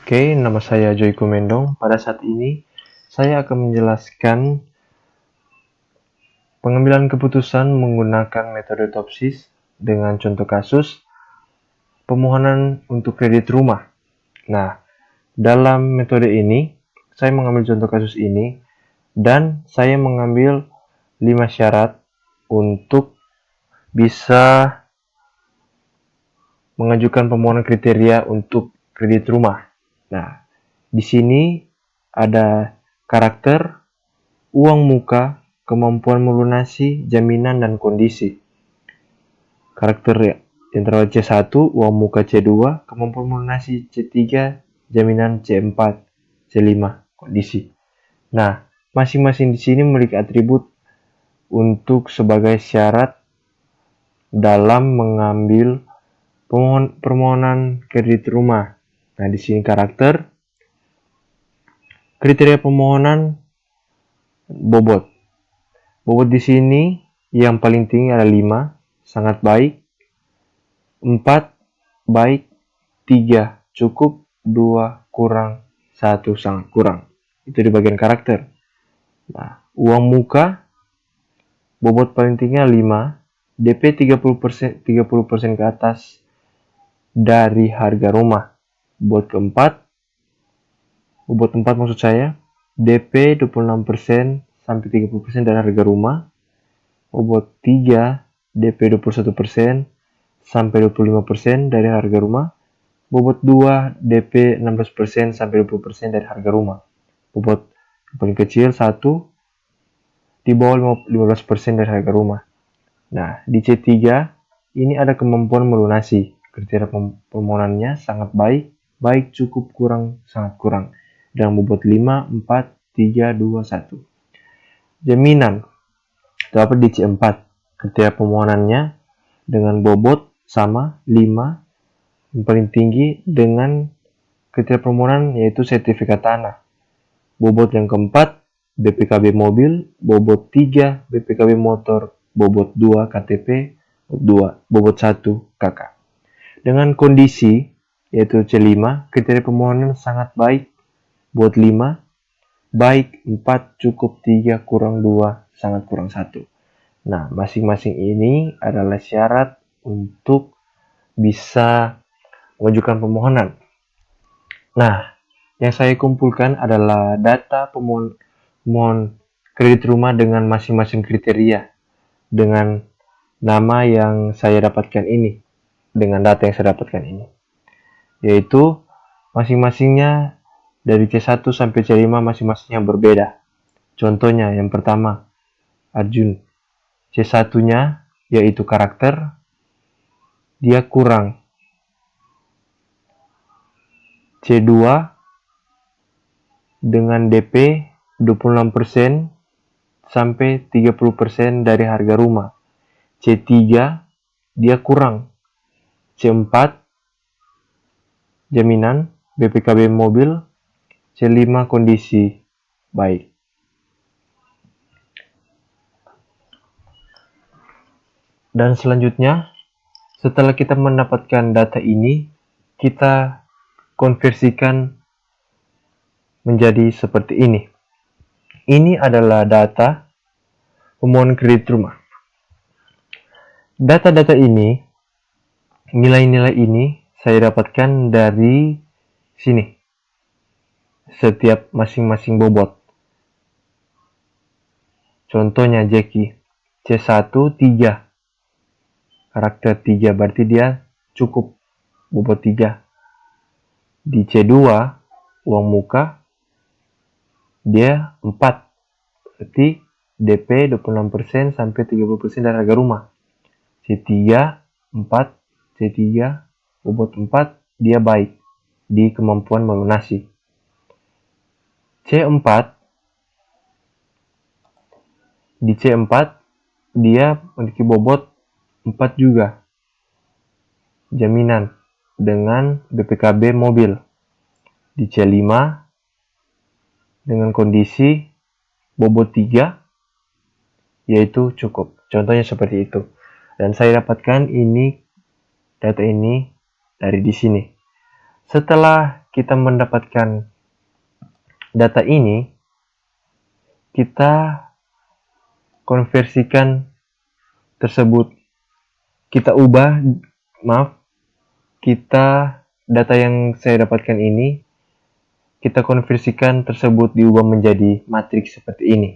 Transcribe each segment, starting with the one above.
Oke, nama saya Joy Kumendong. Pada saat ini, saya akan menjelaskan pengambilan keputusan menggunakan metode TOPSIS dengan contoh kasus pemohonan untuk kredit rumah. Nah, dalam metode ini, saya mengambil contoh kasus ini dan saya mengambil 5 syarat untuk bisa mengajukan permohonan kriteria untuk kredit rumah. Nah, di sini ada karakter, uang muka, kemampuan melunasi, jaminan, dan kondisi. Karakter yang terdapat C1, uang muka C2, kemampuan melunasi C3, jaminan C4, C5, kondisi. Nah, masing-masing di sini memiliki atribut untuk sebagai syarat dalam mengambil permohonan kredit rumah. Nah, di sini karakter, kriteria permohonan, bobot. Bobot di sini yang paling tinggi ada 5, sangat baik, 4, baik, 3, cukup, 2, kurang, 1, sangat kurang. Itu di bagian karakter. Nah, uang muka, bobot paling tinggi 5, DP 30% ke atas dari harga rumah. Bobot keempat maksud saya, DP 26% sampai 30% dari harga rumah. Bobot 3, DP 21% sampai 25% dari harga rumah. Bobot 2, DP 16% sampai 20% dari harga rumah. Bobot yang paling kecil 1, di bawah 15% dari harga rumah. Nah, di C3 ini ada kemampuan melunasi. Kriteria permohonannya sangat baik, baik, cukup, kurang, sangat kurang. Dan bobot 5, 4, 3, 2, 1. Jaminan dapat di C4. Kriteria permohonannya dengan bobot sama 5, yang paling tinggi dengan kriteria permohonan yaitu sertifikat tanah. Bobot yang keempat, BPKB mobil, bobot 3, BPKB motor, bobot 2, KTP, bobot 1, KK. Dengan kondisi yaitu C5, kriteria permohonan sangat baik, bobot 5, baik, 4, cukup, 3, kurang 2, sangat kurang 1. Nah, masing-masing ini adalah syarat untuk bisa mengajukan permohonan. Nah, yang saya kumpulkan adalah data pemohon kredit rumah dengan masing-masing kriteria dengan nama yang saya dapatkan ini, dengan data yang saya dapatkan ini, yaitu masing-masingnya dari C1 sampai C5 masing-masingnya berbeda. Contohnya yang pertama, Arjun. C1-nya yaitu karakter, dia kurang. C2 dengan DP 26% sampai 30% dari harga rumah. C3 dia kurang. C4 jaminan BPKB mobil. C5 kondisi baik. Dan selanjutnya, setelah kita mendapatkan data ini, kita konversikan menjadi seperti ini. Ini adalah data pemohon kredit rumah. Data-data ini, nilai-nilai ini saya dapatkan dari sini. Setiap masing-masing bobot. Contohnya Jackie, C1 3. Karakter 3 berarti dia cukup, bobot 3. Di C2 uang muka dia 4. Berarti DP 26% sampai 30% dari harga rumah. C3 4, C3 bobot 4, dia baik di kemampuan melunasi. C4 di C4 dia memiliki bobot 4 juga. Jaminan dengan BPKB mobil. Di C5 dengan kondisi bobot 3 yaitu cukup. Contohnya seperti itu. Dan saya dapatkan ini data ini dari di sini. Setelah kita mendapatkan data ini, kita konversikan tersebut, kita ubah, data yang saya dapatkan ini, kita konversikan tersebut diubah menjadi matriks seperti ini.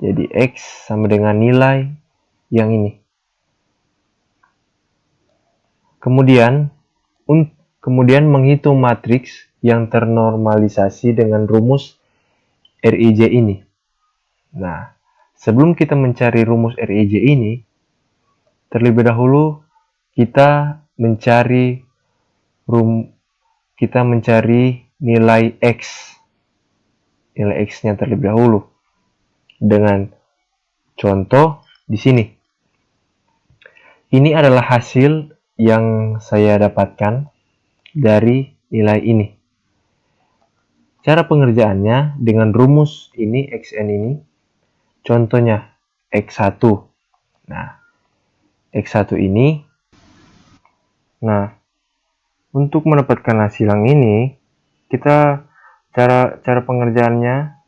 Jadi X sama dengan nilai yang ini. Kemudian menghitung matriks yang ternormalisasi dengan rumus RIJ ini. Nah, sebelum kita mencari rumus RIJ ini, terlebih dahulu kita mencari nilai X. Nilai X-nya terlebih dahulu. Dengan contoh di sini. Ini adalah hasil yang saya dapatkan dari nilai ini. Cara pengerjaannya dengan rumus ini, Xn ini, contohnya X1. Nah, X1 ini, untuk mendapatkan hasil yang ini, kita cara pengerjaannya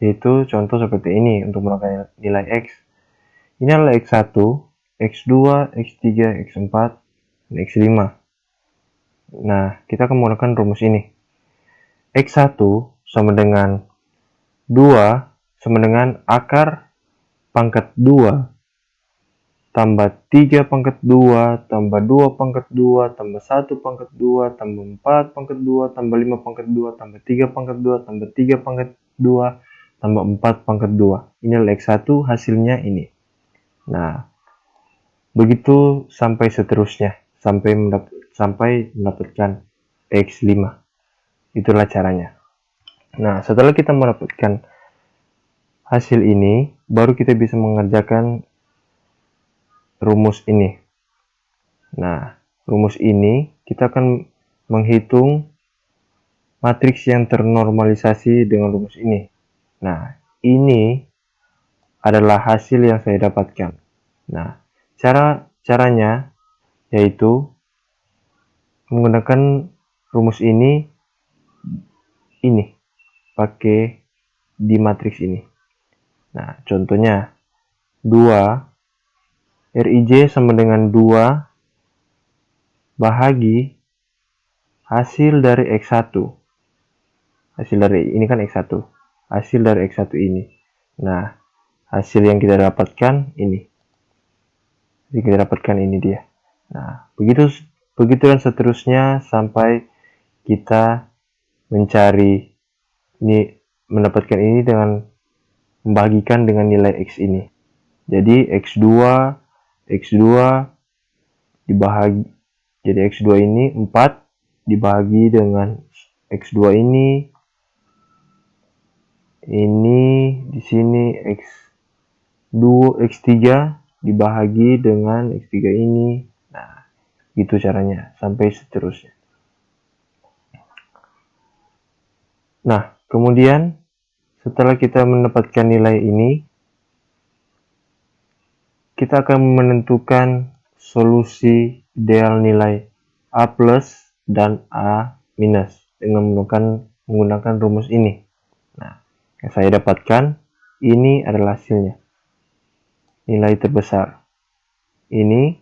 yaitu contoh seperti ini untuk mendapatkan nilai X. Ini adalah X1, X2, X3, X4, dan X5. Nah, kita akan menggunakan rumus ini. X1 sama dengan 2 sama dengan akar pangkat 2 tambah 3 pangkat 2 tambah 2 pangkat 2 tambah 1 pangkat 2 tambah 4 pangkat 2 tambah 5 pangkat 2 tambah 3 pangkat 2 tambah 3 pangkat 2 tambah 4 pangkat 2. Ini adalah X1, hasilnya ini. Nah, begitu sampai seterusnya, sampai mendapatkan X5. Itulah caranya. Nah, setelah kita mendapatkan hasil ini, baru kita bisa mengerjakan rumus ini. Nah, rumus ini kita akan menghitung matriks yang ternormalisasi dengan rumus ini. Nah, ini adalah hasil yang saya dapatkan. Nah, caranya yaitu menggunakan rumus ini pakai di matriks ini. Nah, contohnya 2 RIJ sama dengan 2 bahagi hasil dari X1. Hasil dari ini kan X1. Hasil dari X1 ini. Nah, hasil yang kita dapatkan ini. Jadi kita dapatkan ini dia. Nah, begitu dan seterusnya sampai kita mendapatkan ini dengan membagikan dengan nilai X ini. Jadi X2 dibahagi, jadi X2 ini 4 dibagi dengan X2 ini di sini X3 dibahagi dengan X3 ini. Nah, gitu caranya sampai seterusnya. Nah, kemudian setelah kita mendapatkan nilai ini, kita akan menentukan solusi ideal nilai A plus dan A minus dengan menggunakan rumus ini. Nah, yang saya dapatkan ini adalah hasilnya. Nilai terbesar ini,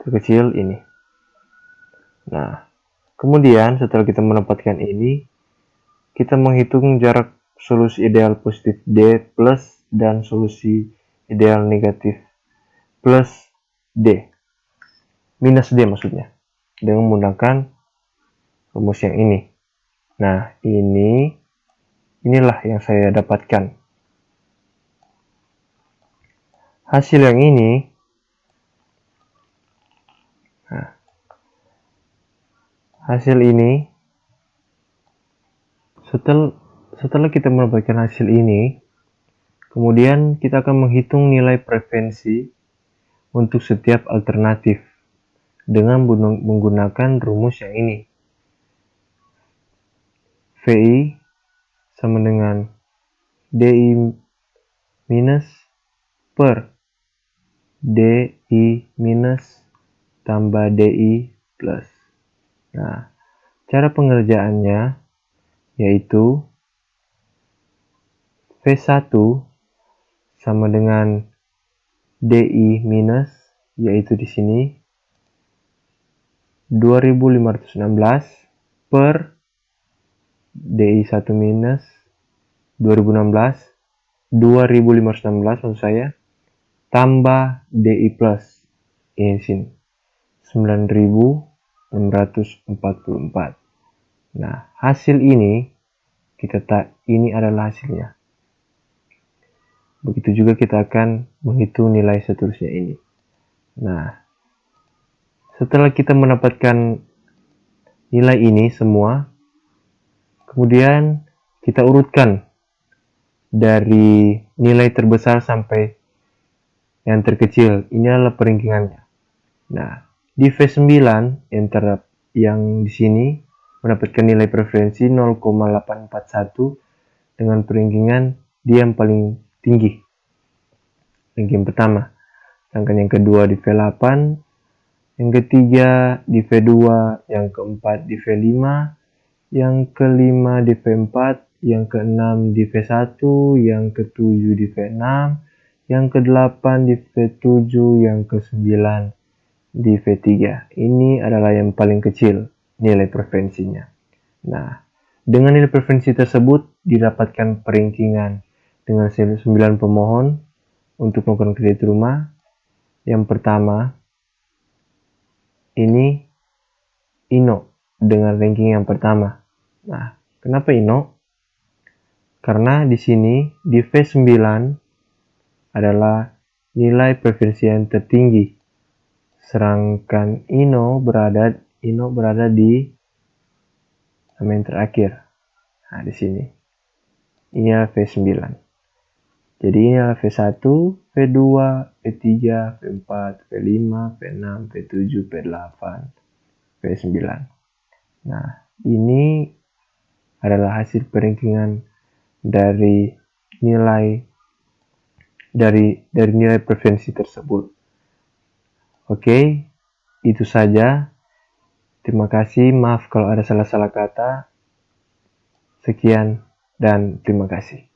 terkecil ini. Nah, kemudian setelah kita mendapatkan ini, kita menghitung jarak solusi ideal positif D plus dan solusi ideal negatif plus D. Minus D maksudnya. Dengan menggunakan rumus yang ini. Nah, inilah yang saya dapatkan. Hasil yang ini, setelah kita mendapatkan hasil ini, kemudian kita akan menghitung nilai preferensi untuk setiap alternatif dengan menggunakan rumus yang ini. VI sama dengan DI minus per DI minus tambah DI plus. Nah, cara pengerjaannya yaitu V1 sama dengan DI minus, yaitu di sini 2516 per DI1 minus 2016, 2516 maksud saya, tambah DI plus, ini sini 9644. Nah, hasil ini ini adalah hasilnya. Begitu juga kita akan menghitung nilai seterusnya ini. Nah, setelah kita mendapatkan nilai ini semua, kemudian kita urutkan dari nilai terbesar sampai yang terkecil. Ini adalah peringkingannya. Nah, di V9 yang di sini mendapatkan nilai preferensi 0,841 dengan peringkingan dia yang paling tinggi. Ranking pertama. Sedangkan yang kedua di V8, yang ketiga di V2, yang keempat di V5, yang kelima di V4, yang keenam di V1, yang ketujuh di V6, yang kedelapan di V7, yang kesembilan di V3. Ini adalah yang paling kecil nilai preferensinya. Nah, dengan nilai preferensi tersebut didapatkan peringkingan dengan 9 pemohon untuk melakukan kredit rumah. Yang pertama, ini Ino dengan ranking yang pertama. Nah, kenapa Ino? Karena di sini di V9 adalah nilai preferensi yang tertinggi. Sedangkan Ino berada di sama yang terakhir. Nah, di sini. Ini adalah V9. Jadi ini adalah V1, V2, V3, V4, V5, V6, V7, V8, V9. Nah, ini adalah hasil peringkingan dari nilai preferensi tersebut. Oke, itu saja. Terima kasih, maaf kalau ada salah-salah kata. Sekian dan terima kasih.